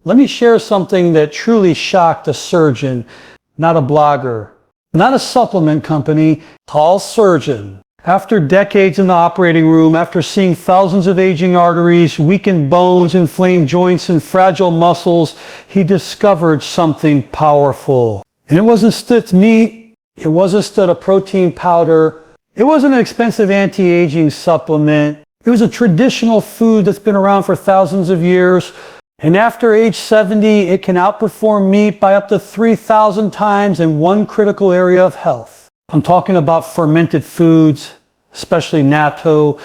Let me share something that truly shocked a surgeon, not a blogger, not a supplement company, tall surgeon. After decades in the operating room, after seeing thousands of aging arteries, weakened bones, inflamed joints, and fragile muscles, he discovered something powerful. And it wasn't stitched meat, it wasn't a protein powder, it wasn't an expensive anti-aging supplement. It was a traditional food that's been around for thousands of years. And after age 70, it can outperform meat by up to 3,000 times in one critical area of health. I'm talking about fermented foods, especially natto.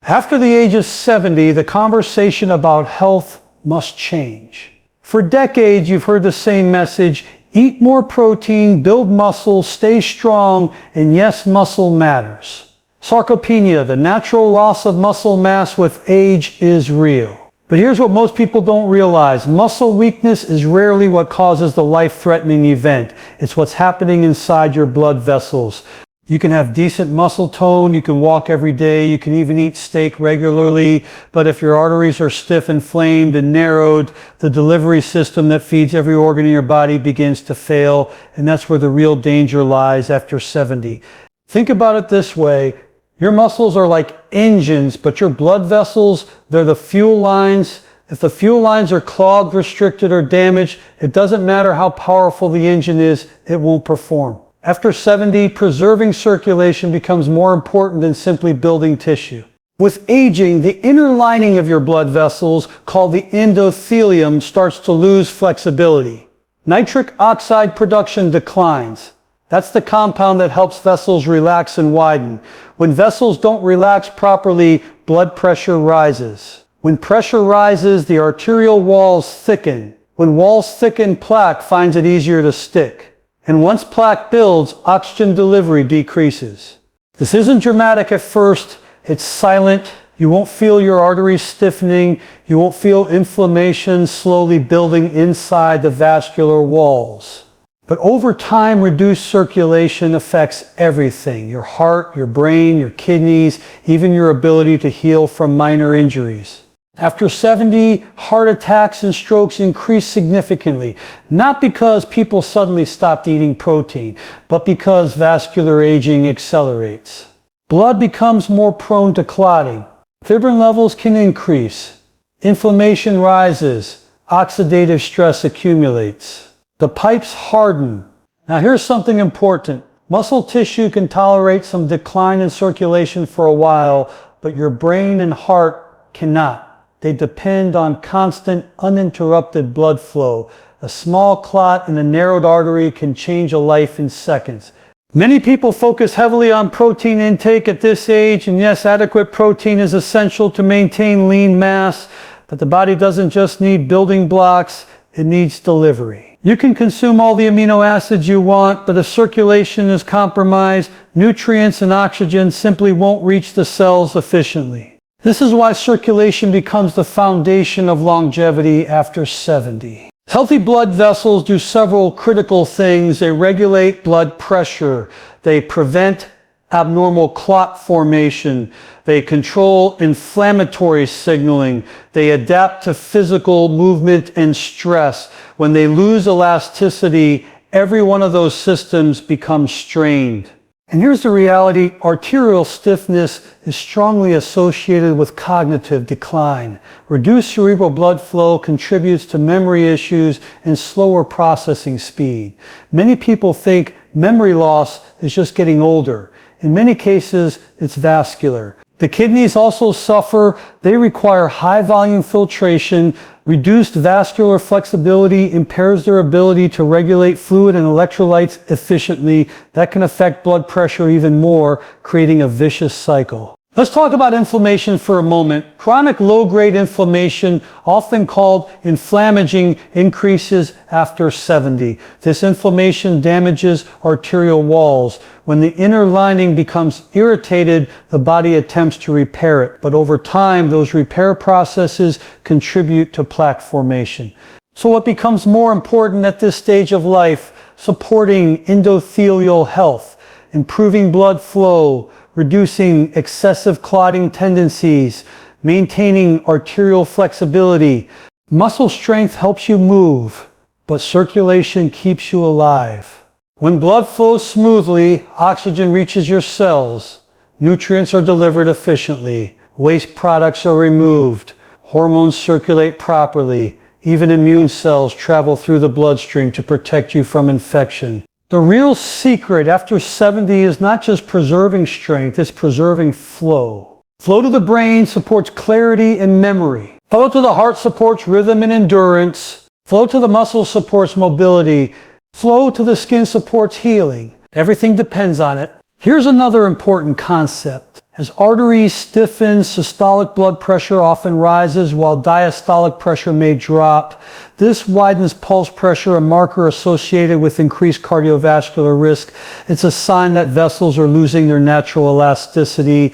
After the age of 70, the conversation about health must change. For decades, you've heard the same message: eat more protein, build muscle, stay strong, and yes, muscle matters. Sarcopenia, the natural loss of muscle mass with age, is real. But here's what most people don't realize. Muscle weakness is rarely what causes the life-threatening event. It's what's happening inside your blood vessels. You can have decent muscle tone, you can walk every day, you can even eat steak regularly, but if your arteries are stiff, inflamed, and narrowed, the delivery system that feeds every organ in your body begins to fail, and that's where the real danger lies after 70. Think about it this way. Your muscles are like engines, but your blood vessels, they're the fuel lines. If the fuel lines are clogged, restricted, or damaged, it doesn't matter how powerful the engine is, it won't perform. After 70, preserving circulation becomes more important than simply building tissue. With aging, the inner lining of your blood vessels, called the endothelium, starts to lose flexibility. Nitric oxide production declines. That's the compound that helps vessels relax and widen. When vessels don't relax properly, blood pressure rises. When pressure rises, the arterial walls thicken. When walls thicken, plaque finds it easier to stick. And once plaque builds, oxygen delivery decreases. This isn't dramatic at first. It's silent. You won't feel your arteries stiffening. You won't feel inflammation slowly building inside the vascular walls. But over time, reduced circulation affects everything: your heart, your brain, your kidneys, even your ability to heal from minor injuries. After 70, heart attacks and strokes increase significantly, not because people suddenly stopped eating protein, but because vascular aging accelerates. Blood becomes more prone to clotting. Fibrin levels can increase. Inflammation rises. Oxidative stress accumulates. The pipes harden. Now here's something important. Muscle tissue can tolerate some decline in circulation for a while, but your brain and heart cannot. They depend on constant, uninterrupted blood flow. A small clot in a narrowed artery can change a life in seconds. Many people focus heavily on protein intake at this age, and yes, adequate protein is essential to maintain lean mass, but the body doesn't just need building blocks, it needs delivery. You can consume all the amino acids you want, but if circulation is compromised, nutrients and oxygen simply won't reach the cells efficiently. This is why circulation becomes the foundation of longevity after 70. Healthy blood vessels do several critical things. They regulate blood pressure. They prevent abnormal clot formation. They control inflammatory signaling. They adapt to physical movement and stress. When they lose elasticity, every one of those systems becomes strained. And here's the reality: arterial stiffness is strongly associated with cognitive decline. Reduced cerebral blood flow contributes to memory issues and slower processing speed. Many people think memory loss is just getting older. In many cases, it's vascular. The kidneys also suffer. They require high volume filtration. Reduced vascular flexibility impairs their ability to regulate fluid and electrolytes efficiently. That can affect blood pressure even more, creating a vicious cycle. Let's talk about inflammation for a moment. Chronic low-grade inflammation, often called inflammaging, increases after 70. This inflammation damages arterial walls. When the inner lining becomes irritated, the body attempts to repair it. But over time, those repair processes contribute to plaque formation. So what becomes more important at this stage of life? Supporting endothelial health, improving blood flow, reducing excessive clotting tendencies, maintaining arterial flexibility. Muscle strength helps you move, but circulation keeps you alive. When blood flows smoothly, oxygen reaches your cells, nutrients are delivered efficiently, waste products are removed, hormones circulate properly, even immune cells travel through the bloodstream to protect you from infection. The real secret after 70 is not just preserving strength, it's preserving flow. Flow to the brain supports clarity and memory. Flow to the heart supports rhythm and endurance. Flow to the muscles supports mobility. Flow to the skin supports healing. Everything depends on it. Here's another important concept. As arteries stiffen, systolic blood pressure often rises while diastolic pressure may drop. This widens pulse pressure, a marker associated with increased cardiovascular risk. It's a sign that vessels are losing their natural elasticity.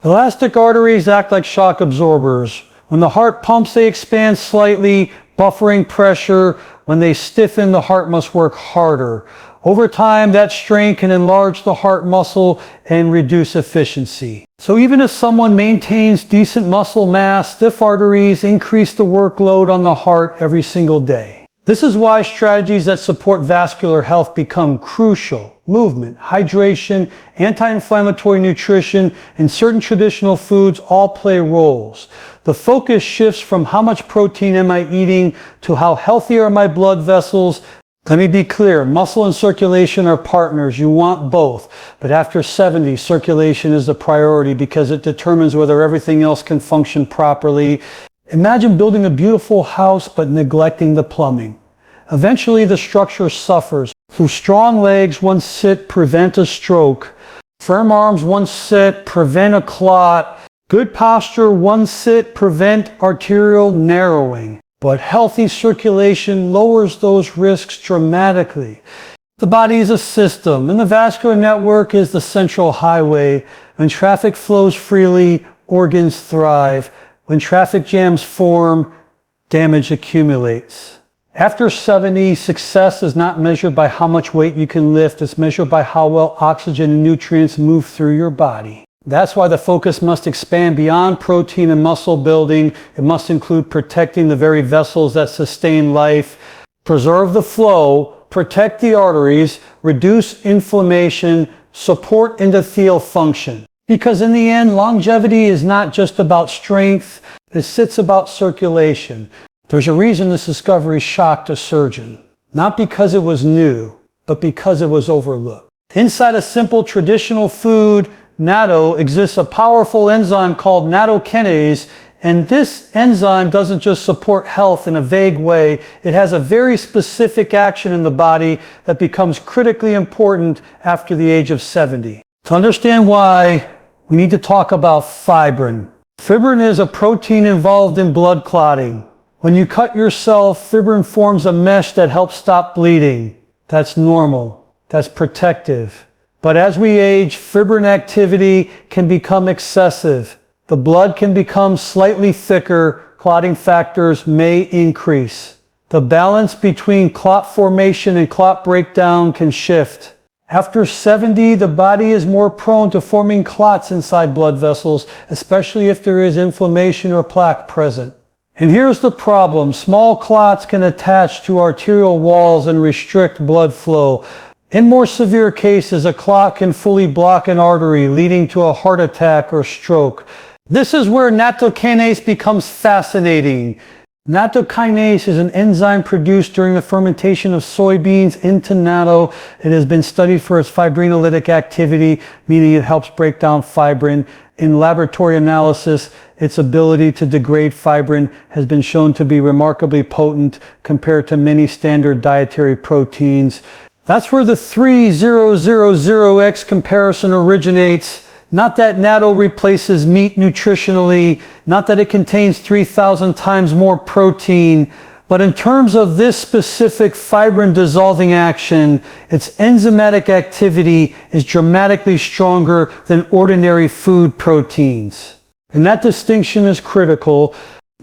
Elastic arteries act like shock absorbers. When the heart pumps, they expand slightly, buffering pressure. When they stiffen, the heart must work harder. Over time, that strain can enlarge the heart muscle and reduce efficiency. So even if someone maintains decent muscle mass, stiff arteries increase the workload on the heart every single day. This is why strategies that support vascular health become crucial. Movement, hydration, anti-inflammatory nutrition, and certain traditional foods all play roles. The focus shifts from how much protein am I eating to how healthy are my blood vessels. Let me be clear, muscle and circulation are partners. You want both. But after 70, circulation is the priority because it determines whether everything else can function properly. Imagine building a beautiful house but neglecting the plumbing. Eventually the structure suffers. Through strong legs, one sit, prevent a stroke. Firm arms, one sit, prevent a clot. Good posture, one sit, prevent arterial narrowing. But healthy circulation lowers those risks dramatically. The body is a system, and the vascular network is the central highway. When traffic flows freely, organs thrive. When traffic jams form, damage accumulates. After 70, success is not measured by how much weight you can lift. It's measured by how well oxygen and nutrients move through your body. That's why the focus must expand beyond protein and muscle building. It must include protecting the very vessels that sustain life, preserve the flow, protect the arteries, reduce inflammation, support endothelial function. Because in the end, longevity is not just about strength, it's about circulation. There's a reason this discovery shocked a surgeon. Not because it was new, but because it was overlooked. Inside a simple traditional food, natto, exists a powerful enzyme called Nattokinase, and this enzyme doesn't just support health in a vague way. It has a very specific action in the body that becomes critically important after the age of 70. To understand why, we need to talk about fibrin. Fibrin is a protein involved in blood clotting. When you cut yourself, fibrin forms a mesh that helps stop bleeding. That's normal. That's protective. But as we age, fibrin activity can become excessive. The blood can become slightly thicker. Clotting factors may increase. The balance between clot formation and clot breakdown can shift. After 70, the body is more prone to forming clots inside blood vessels, especially if there is inflammation or plaque present. And here's the problem. Small clots can attach to arterial walls and restrict blood flow. In more severe cases, a clot can fully block an artery, leading to a heart attack or stroke. This is where nattokinase becomes fascinating. Nattokinase is an enzyme produced during the fermentation of soybeans into natto. It has been studied for its fibrinolytic activity, meaning it helps break down fibrin. In laboratory analysis, its ability to degrade fibrin has been shown to be remarkably potent compared to many standard dietary proteins. That's where the 3000X comparison originates. Not that natto replaces meat nutritionally, not that it contains 3,000 times more protein, but in terms of this specific fibrin dissolving action, its enzymatic activity is dramatically stronger than ordinary food proteins. And that distinction is critical.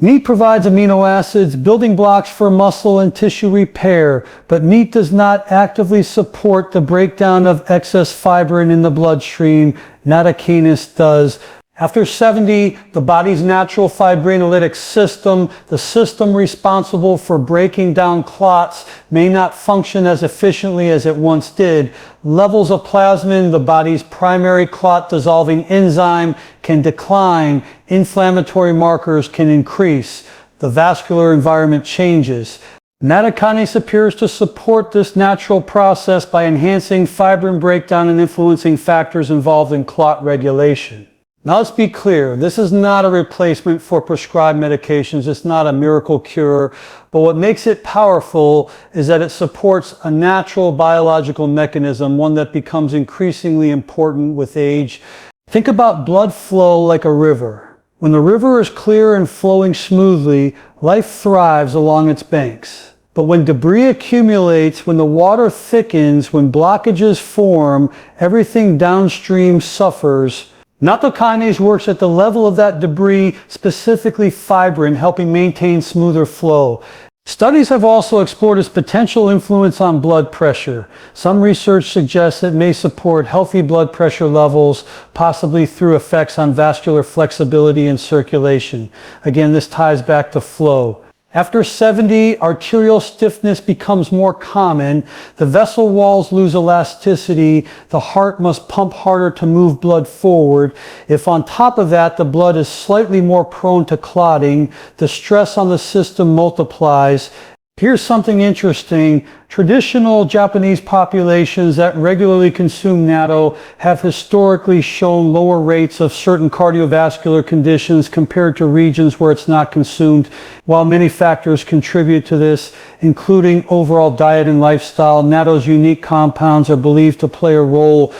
Meat provides amino acids, building blocks for muscle and tissue repair, but meat does not actively support the breakdown of excess fibrin in the bloodstream. Nattokinase does. After 70, the body's natural fibrinolytic system, the system responsible for breaking down clots, may not function as efficiently as it once did. Levels of plasmin, the body's primary clot-dissolving enzyme, can decline. Inflammatory markers can increase. The vascular environment changes. Nattokinase appears to support this natural process by enhancing fibrin breakdown and influencing factors involved in clot regulation. Now let's be clear, this is not a replacement for prescribed medications, it's not a miracle cure, but what makes it powerful is that it supports a natural biological mechanism, one that becomes increasingly important with age. Think about blood flow like a river. When the river is clear and flowing smoothly, life thrives along its banks. But when debris accumulates, when the water thickens, when blockages form, everything downstream suffers. Nattokinase works at the level of that debris, specifically fibrin, helping maintain smoother flow. Studies have also explored its potential influence on blood pressure. Some research suggests it may support healthy blood pressure levels, possibly through effects on vascular flexibility and circulation. Again, this ties back to flow. After 70, arterial stiffness becomes more common. The vessel walls lose elasticity. The heart must pump harder to move blood forward. If on top of that, the blood is slightly more prone to clotting, the stress on the system multiplies. Here's something interesting. Traditional Japanese populations that regularly consume natto have historically shown lower rates of certain cardiovascular conditions compared to regions where it's not consumed. While many factors contribute to this, including overall diet and lifestyle, natto's unique compounds are believed to play a role.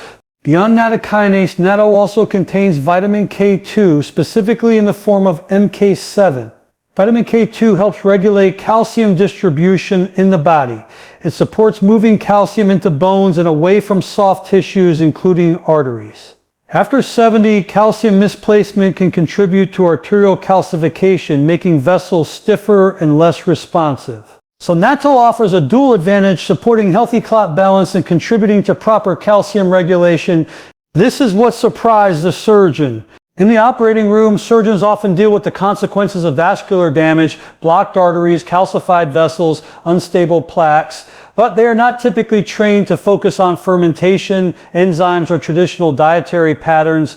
Beyond nattokinase, natto also contains vitamin K2, specifically in the form of MK7. Vitamin K2 helps regulate calcium distribution in the body. It supports moving calcium into bones and away from soft tissues, including arteries. After 70, calcium misplacement can contribute to arterial calcification, making vessels stiffer and less responsive. So natto offers a dual advantage, supporting healthy clot balance and contributing to proper calcium regulation. This is what surprised the surgeon. In the operating room, surgeons often deal with the consequences of vascular damage, blocked arteries, calcified vessels, unstable plaques, but they are not typically trained to focus on fermentation, enzymes, or traditional dietary patterns.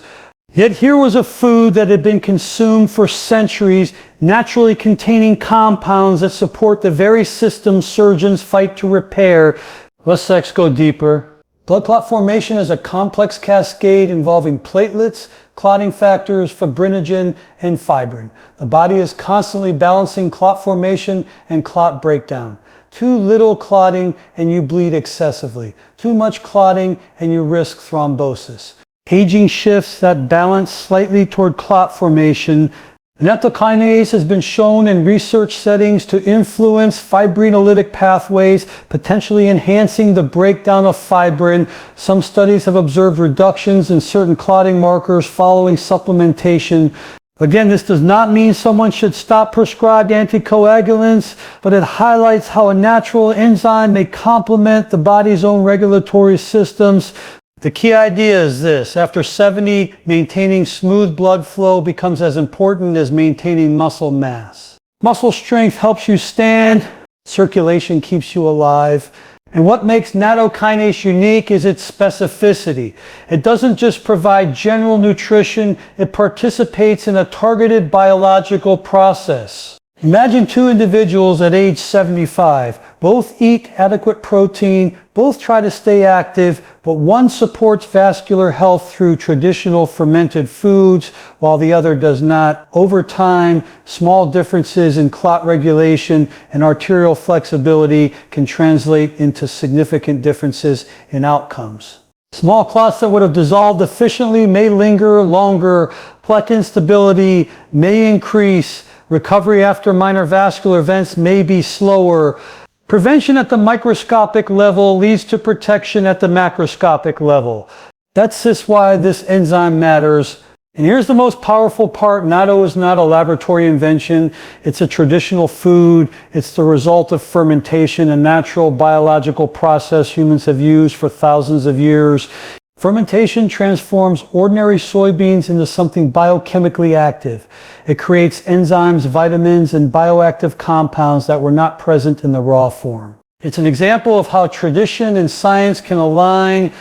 Yet here was a food that had been consumed for centuries, naturally containing compounds that support the very systems surgeons fight to repair. Let's go deeper. Blood clot formation is a complex cascade involving platelets, clotting factors, fibrinogen, and fibrin. The body is constantly balancing clot formation and clot breakdown. Too little clotting and you bleed excessively. Too much clotting and you risk thrombosis. Aging shifts that balance slightly toward clot formation. Nattokinase has been shown in research settings to influence fibrinolytic pathways, potentially enhancing the breakdown of fibrin. Some studies have observed reductions in certain clotting markers following supplementation. Again, this does not mean someone should stop prescribed anticoagulants, but it highlights how a natural enzyme may complement the body's own regulatory systems. The key idea is this: after 70, maintaining smooth blood flow becomes as important as maintaining muscle mass. Muscle strength helps you stand, circulation keeps you alive, and what makes nattokinase unique is its specificity. It doesn't just provide general nutrition, it participates in a targeted biological process. Imagine two individuals at age 75. Both eat adequate protein, both try to stay active, but one supports vascular health through traditional fermented foods, while the other does not. Over time, small differences in clot regulation and arterial flexibility can translate into significant differences in outcomes. Small clots that would have dissolved efficiently may linger longer. Plaque instability may increase. Recovery after minor vascular events may be slower. Prevention at the microscopic level leads to protection at the macroscopic level. That's just why this enzyme matters. And here's the most powerful part: natto is not a laboratory invention. It's a traditional food. It's the result of fermentation, a natural biological process humans have used for thousands of years. Fermentation transforms ordinary soybeans into something biochemically active. It creates enzymes, vitamins, and bioactive compounds that were not present in the raw form. It's an example of how tradition and science can align.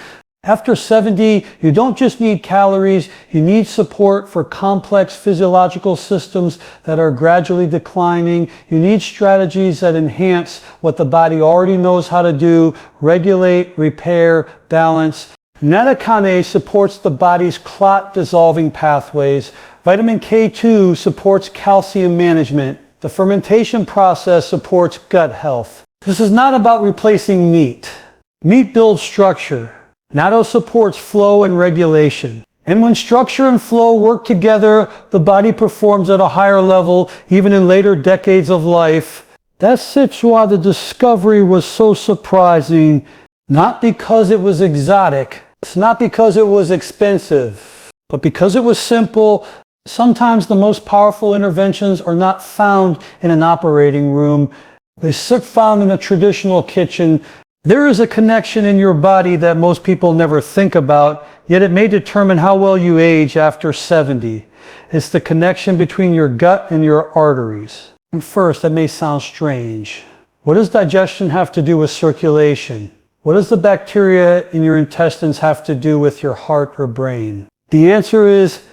After 70, you don't just need calories, you need support for complex physiological systems that are gradually declining. You need strategies that enhance what the body already knows how to do: regulate, repair, balance. Nattokinase supports the body's clot dissolving pathways. Vitamin K2 supports calcium management. The fermentation process supports gut health. This is not about replacing meat. Meat builds structure. Natto supports flow and regulation. And when structure and flow work together, the body performs at a higher level, even in later decades of life. That's why the discovery was so surprising. Not because it was exotic. It's not because it was expensive, but because it was simple. Sometimes the most powerful interventions are not found in an operating room. They're found in a traditional kitchen. There is a connection in your body that most people never think about, yet it may determine how well you age after 70. It's the connection between your gut and your arteries. And first, that may sound strange. What does digestion have to do with circulation? What does the bacteria in your intestines have to do with your heart or brain? The answer is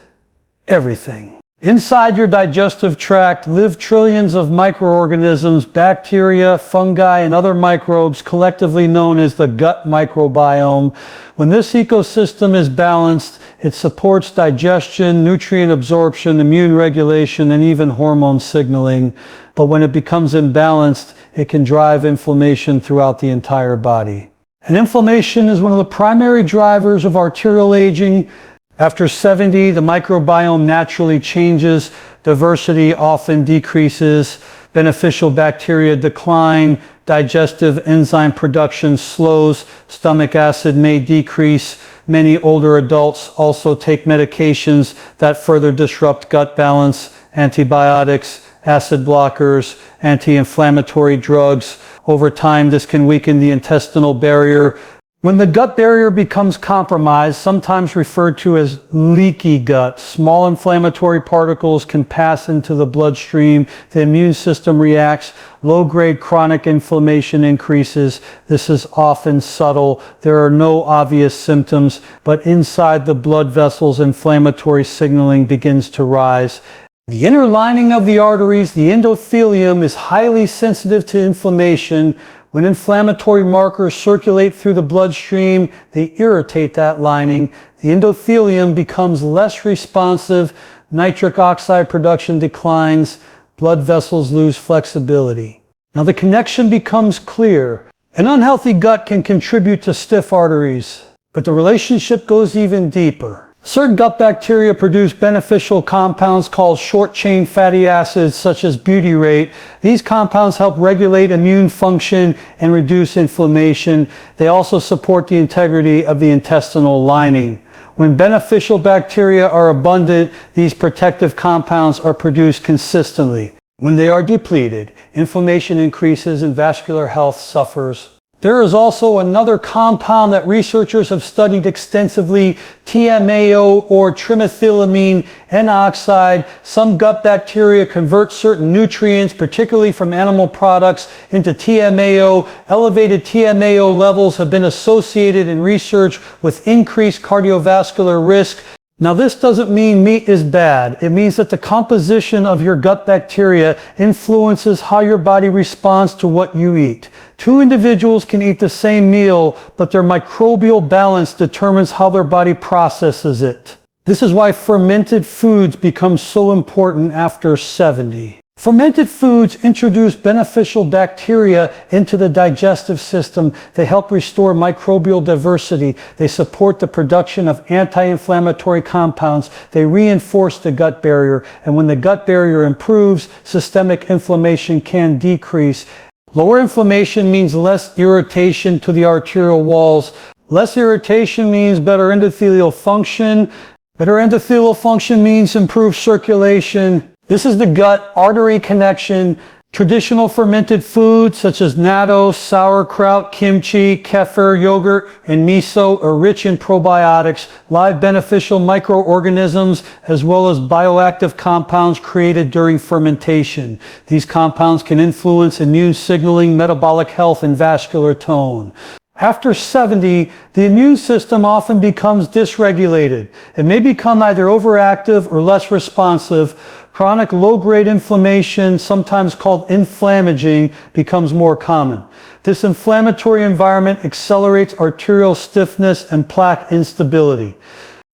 everything. Inside your digestive tract live trillions of microorganisms, bacteria, fungi, and other microbes, collectively known as the gut microbiome. When this ecosystem is balanced, it supports digestion, nutrient absorption, immune regulation, and even hormone signaling. But when it becomes imbalanced, it can drive inflammation throughout the entire body. And inflammation is one of the primary drivers of arterial aging. After 70, the microbiome naturally changes, diversity often decreases, beneficial bacteria decline, digestive enzyme production slows, stomach acid may decrease. Many older adults also take medications that further disrupt gut balance: antibiotics, acid blockers, anti-inflammatory drugs. Over time, this can weaken the intestinal barrier. When the gut barrier becomes compromised, sometimes referred to as leaky gut, small inflammatory particles can pass into the bloodstream. The immune system reacts. Low-grade chronic inflammation increases. This is often subtle. There are no obvious symptoms, but inside the blood vessels, inflammatory signaling begins to rise. The inner lining of the arteries, the endothelium, is highly sensitive to inflammation. When inflammatory markers circulate through the bloodstream, they irritate that lining. The endothelium becomes less responsive, nitric oxide production declines, blood vessels lose flexibility. Now the connection becomes clear. An unhealthy gut can contribute to stiff arteries, but the relationship goes even deeper. Certain gut bacteria produce beneficial compounds called short-chain fatty acids, such as butyrate. These compounds help regulate immune function and reduce inflammation. They also support the integrity of the intestinal lining. When beneficial bacteria are abundant, these protective compounds are produced consistently. When they are depleted, inflammation increases and vascular health suffers. There is also another compound that researchers have studied extensively, TMAO, or trimethylamine N-oxide. Some gut bacteria convert certain nutrients, particularly from animal products, into TMAO. Elevated TMAO levels have been associated in research with increased cardiovascular risk. Now, this doesn't mean meat is bad. It means that the composition of your gut bacteria influences how your body responds to what you eat. Two individuals can eat the same meal, but their microbial balance determines how their body processes it. This is why fermented foods become so important after 70. Fermented foods introduce beneficial bacteria into the digestive system. They help restore microbial diversity. They support the production of anti-inflammatory compounds. They reinforce the gut barrier. And when the gut barrier improves, systemic inflammation can decrease. Lower inflammation means less irritation to the arterial walls. Less irritation means better endothelial function. Better endothelial function means improved circulation. This is the gut-artery connection. Traditional fermented foods such as natto, sauerkraut, kimchi, kefir, yogurt, and miso are rich in probiotics, live beneficial microorganisms, as well as bioactive compounds created during fermentation. These compounds can influence immune signaling, metabolic health, and vascular tone. After 70, the immune system often becomes dysregulated. It may become either overactive or less responsive. Chronic low-grade inflammation, sometimes called inflammaging, becomes more common. This inflammatory environment accelerates arterial stiffness and plaque instability.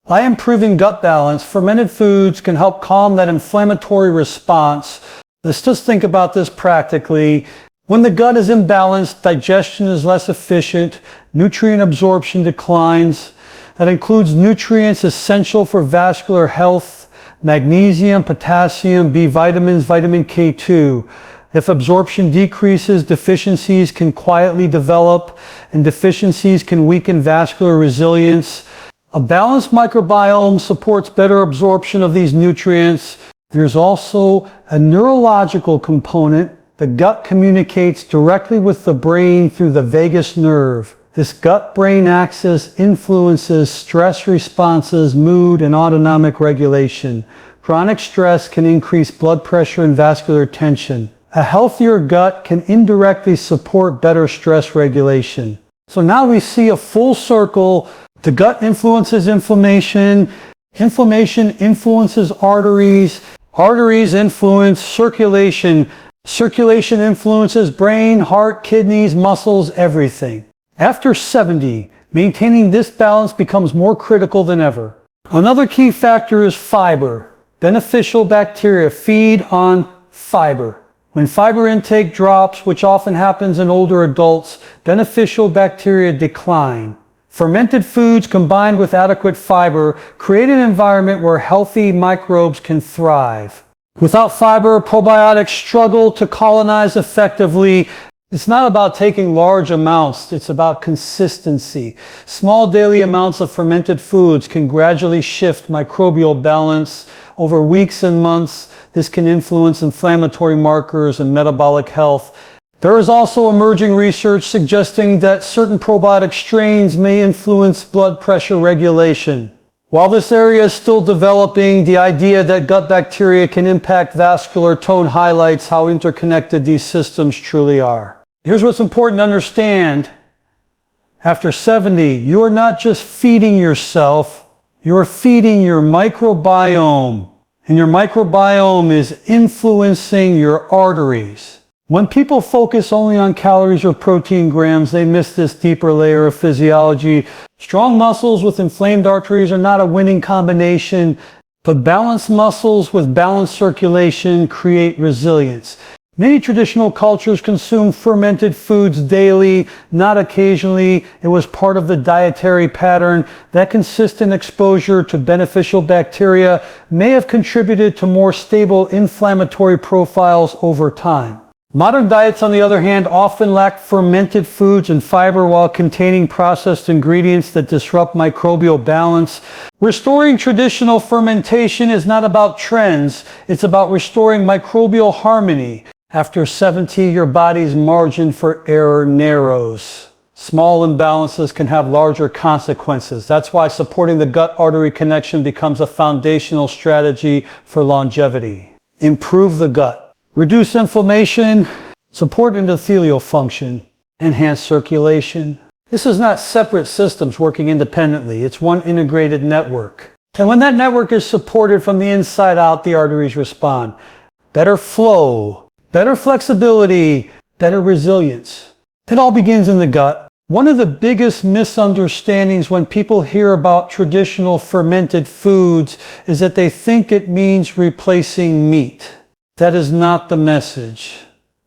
By improving gut balance, fermented foods can help calm that inflammatory response. Let's just think about this practically. When the gut is imbalanced, digestion is less efficient, nutrient absorption declines. That includes nutrients essential for vascular health, magnesium, potassium, B vitamins, vitamin K2. If absorption decreases, deficiencies can quietly develop, and deficiencies can weaken vascular resilience. A balanced microbiome supports better absorption of these nutrients. There's also a neurological component. The gut communicates directly with the brain through the vagus nerve. This gut-brain axis influences stress responses, mood, and autonomic regulation. Chronic stress can increase blood pressure and vascular tension. A healthier gut can indirectly support better stress regulation. So now we see a full circle. The gut influences inflammation. Inflammation influences arteries. Arteries influence circulation. Circulation influences brain, heart, kidneys, muscles, everything. After 70, maintaining this balance becomes more critical than ever. Another key factor is fiber. Beneficial bacteria feed on fiber. When fiber intake drops, which often happens in older adults, beneficial bacteria decline. Fermented foods combined with adequate fiber create an environment where healthy microbes can thrive. Without fiber, probiotics struggle to colonize effectively. It's not about taking large amounts, it's about consistency. Small daily amounts of fermented foods can gradually shift microbial balance over weeks and months. This can influence inflammatory markers and metabolic health. There is also emerging research suggesting that certain probiotic strains may influence blood pressure regulation. While this area is still developing, the idea that gut bacteria can impact vascular tone highlights how interconnected these systems truly are. Here's what's important to understand. After 70, you are not just feeding yourself, you're feeding your microbiome. And your microbiome is influencing your arteries. When people focus only on calories or protein grams, they miss this deeper layer of physiology. Strong muscles with inflamed arteries are not a winning combination, but balanced muscles with balanced circulation create resilience. Many traditional cultures consume fermented foods daily, not occasionally. It was part of the dietary pattern. That consistent exposure to beneficial bacteria may have contributed to more stable inflammatory profiles over time. Modern diets, on the other hand, often lack fermented foods and fiber while containing processed ingredients that disrupt microbial balance. Restoring traditional fermentation is not about trends, it's about restoring microbial harmony. After 70, your body's margin for error narrows. Small imbalances can have larger consequences. That's why supporting the gut-artery connection becomes a foundational strategy for longevity. Improve the gut. Reduce inflammation, support endothelial function, enhance circulation. This is not separate systems working independently. It's one integrated network. And when that network is supported from the inside out, the arteries respond. Better flow, better flexibility, better resilience. It all begins in the gut. One of the biggest misunderstandings when people hear about traditional fermented foods is that they think it means replacing meat. That is not the message.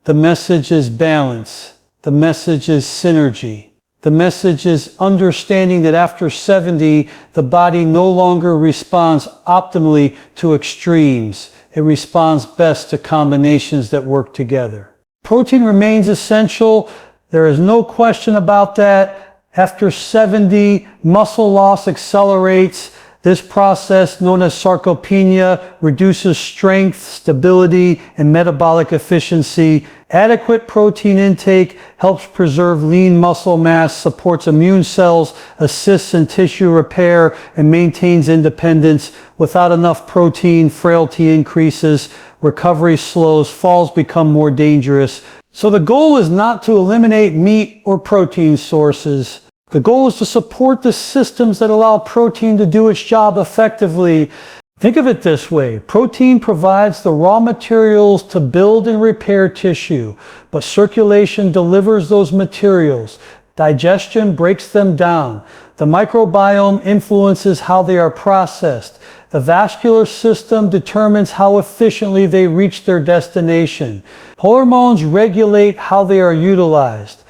The message is balance. The message is synergy. The message is understanding that after 70, the body no longer responds optimally to extremes. It responds best to combinations that work together. Protein remains essential. There is no question about that. After 70, muscle loss accelerates. This process, known as sarcopenia, reduces strength, stability, and metabolic efficiency. Adequate protein intake helps preserve lean muscle mass, supports immune cells, assists in tissue repair, and maintains independence. Without enough protein, frailty increases, recovery slows, falls become more dangerous. So the goal is not to eliminate meat or protein sources. The goal is to support the systems that allow protein to do its job effectively. Think of it this way. Protein provides the raw materials to build and repair tissue, but circulation delivers those materials. Digestion breaks them down. The microbiome influences how they are processed. The vascular system determines how efficiently they reach their destination. Hormones regulate how they are utilized.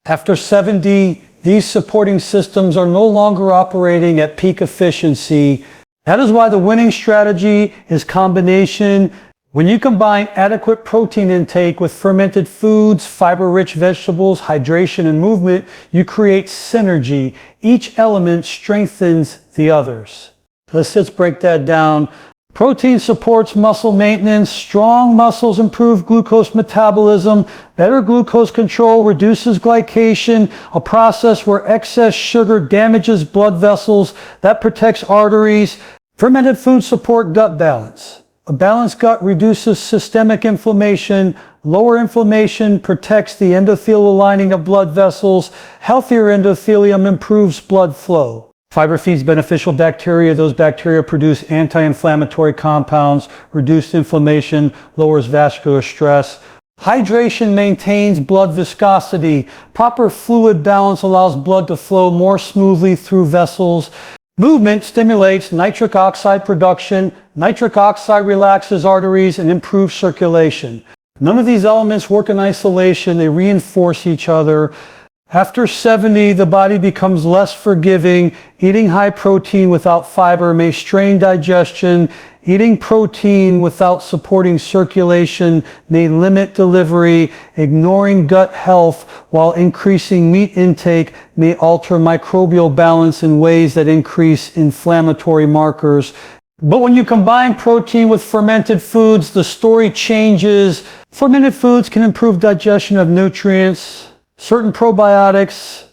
After 7D, these supporting systems are no longer operating at peak efficiency. That is why the winning strategy is combination. When you combine adequate protein intake with fermented foods, fiber-rich vegetables, hydration, and movement, you create synergy. Each element strengthens the others. Let's break that down. Protein supports muscle maintenance. Strong muscles improve glucose metabolism. Better glucose control reduces glycation, a process where excess sugar damages blood vessels. That protects arteries. Fermented foods support gut balance. A balanced gut reduces systemic inflammation. Lower inflammation protects the endothelial lining of blood vessels. Healthier endothelium improves blood flow. Fiber feeds beneficial bacteria. Those bacteria produce anti-inflammatory compounds, reduce inflammation, lowers vascular stress. Hydration maintains blood viscosity. Proper fluid balance allows blood to flow more smoothly through vessels. Movement stimulates nitric oxide production. Nitric oxide relaxes arteries and improves circulation. None of these elements work in isolation. They reinforce each other. After 70, the body becomes less forgiving. Eating high protein without fiber may strain digestion. Eating protein without supporting circulation may limit delivery. Ignoring gut health while increasing meat intake may alter microbial balance in ways that increase inflammatory markers. But when you combine protein with fermented foods, the story changes. Fermented foods can improve digestion of nutrients. Certain probiotics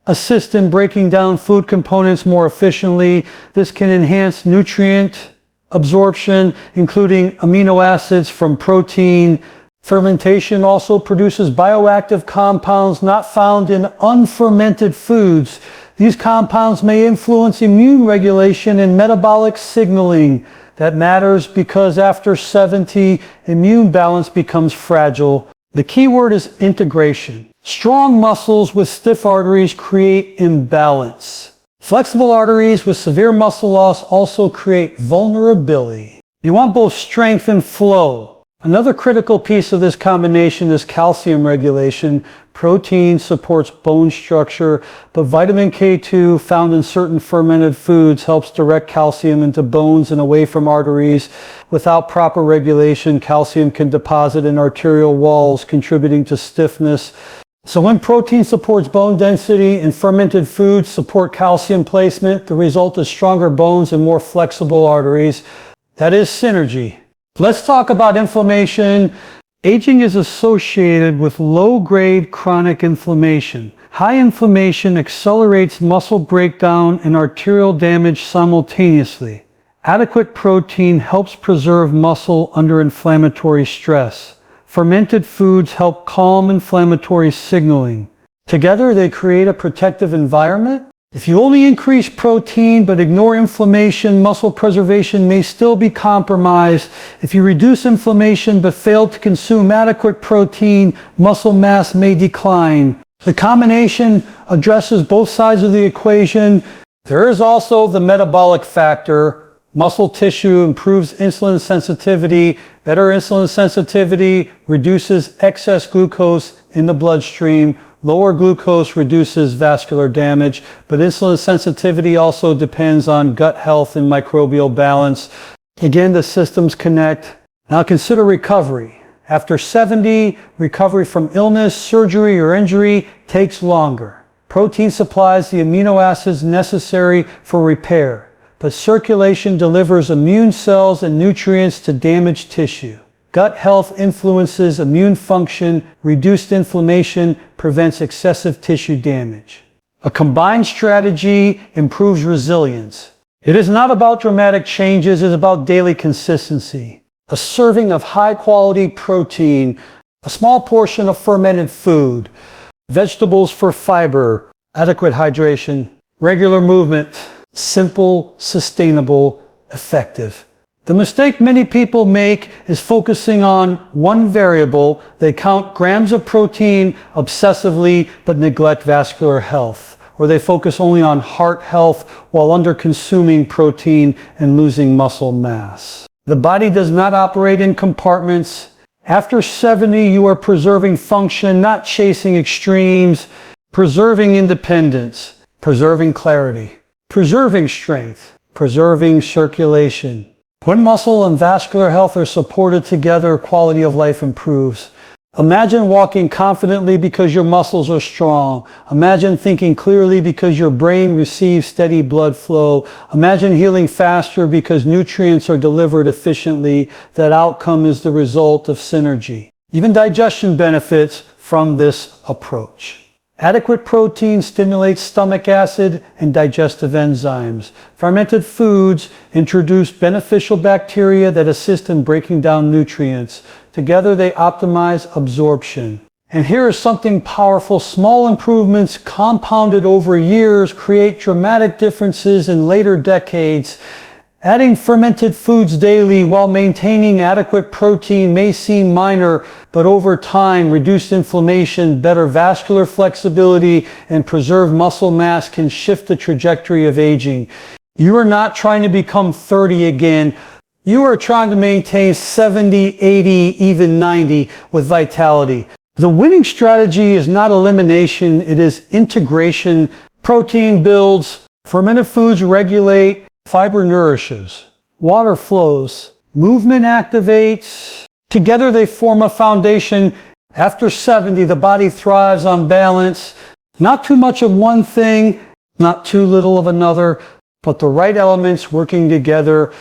assist in breaking down food components more efficiently. This can enhance nutrient absorption, including amino acids from protein. Fermentation also produces bioactive compounds not found in unfermented foods. These compounds may influence immune regulation and metabolic signaling. That matters because after 70, immune balance becomes fragile. The key word is integration. Strong muscles with stiff arteries create imbalance. Flexible arteries with severe muscle loss also create vulnerability. You want both strength and flow. Another critical piece of this combination is calcium regulation. Protein supports bone structure, but vitamin K2 found in certain fermented foods helps direct calcium into bones and away from arteries. Without proper regulation, calcium can deposit in arterial walls, contributing to stiffness. So when protein supports bone density and fermented foods support calcium placement, the result is stronger bones and more flexible arteries. That is synergy. Let's talk about inflammation. Aging is associated with low-grade chronic inflammation. High inflammation accelerates muscle breakdown and arterial damage simultaneously. Adequate protein helps preserve muscle under inflammatory stress. Fermented foods help calm inflammatory signaling. Together, they create a protective environment. If you only increase protein but ignore inflammation, muscle preservation may still be compromised. If you reduce inflammation but fail to consume adequate protein, muscle mass may decline. The combination addresses both sides of the equation. There is also the metabolic factor. Muscle tissue improves insulin sensitivity. Better insulin sensitivity reduces excess glucose in the bloodstream. Lower glucose reduces vascular damage, but insulin sensitivity also depends on gut health and microbial balance. Again, the systems connect. Now consider recovery. After 70, recovery from illness, surgery, or injury takes longer. Protein supplies the amino acids necessary for repair. but circulation delivers immune cells and nutrients to damaged tissue. Gut health influences immune function, reduced inflammation prevents excessive tissue damage. A combined strategy improves resilience. It is not about dramatic changes, it is about daily consistency. A serving of high-quality protein, a small portion of fermented food, vegetables for fiber, adequate hydration, regular movement, simple, sustainable, effective. The mistake many people make is focusing on one variable. They count grams of protein obsessively but neglect vascular health. Or they focus only on heart health while under-consuming protein and losing muscle mass. The body does not operate in compartments. After 70, you are preserving function, not chasing extremes, preserving independence, preserving clarity, preserving strength, preserving circulation. When muscle and vascular health are supported together, quality of life improves. Imagine walking confidently because your muscles are strong. Imagine thinking clearly because your brain receives steady blood flow. Imagine healing faster because nutrients are delivered efficiently. That outcome is the result of synergy. Even digestion benefits from this approach. Adequate protein stimulates stomach acid and digestive enzymes. Fermented foods introduce beneficial bacteria that assist in breaking down nutrients. Together they optimize absorption. And here is something powerful. Small improvements compounded over years create dramatic differences in later decades. Adding fermented foods daily while maintaining adequate protein may seem minor, but over time, reduced inflammation, better vascular flexibility, and preserved muscle mass can shift the trajectory of aging. You are not trying to become 30 again. You are trying to maintain 70, 80, even 90 with vitality. The winning strategy is not elimination, it is integration. Protein builds, fermented foods regulate, fiber nourishes, water flows, movement activates. Together they form a foundation. After 70, the body thrives on balance. Not too much of one thing, not too little of another, but the right elements working together.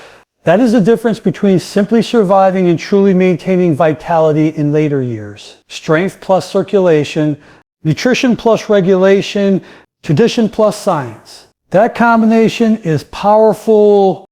That is the difference between simply surviving and truly maintaining vitality in later years. Strength plus circulation, nutrition plus regulation, tradition plus science. That combination is powerful,